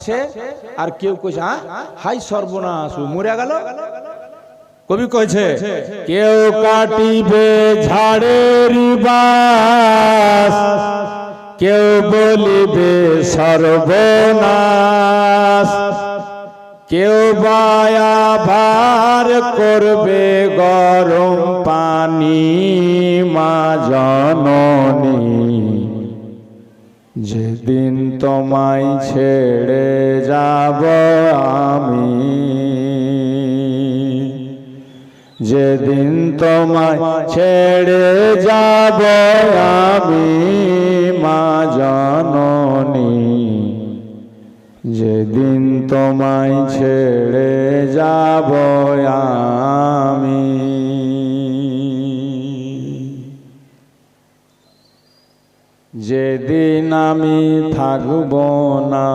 খাচ্ছে আর কেউ কইছে হাই সর্বনাশ মরে গেল। কবি কইছে কেউ কাটিবে ঝাড়ের বাস, কেউ বলিবে সর্বনাশ, কেউ বায়া ভার করবে গরম পানি মা জননী, যেদিন তোমায় ছেড়ে যাব আমি, যেদিন তোমায় ছেড়ে যাব আমি মা জননী, যেদিন তোমায় ছেড়ে যাব আমি। যেদিন আমি থাকব না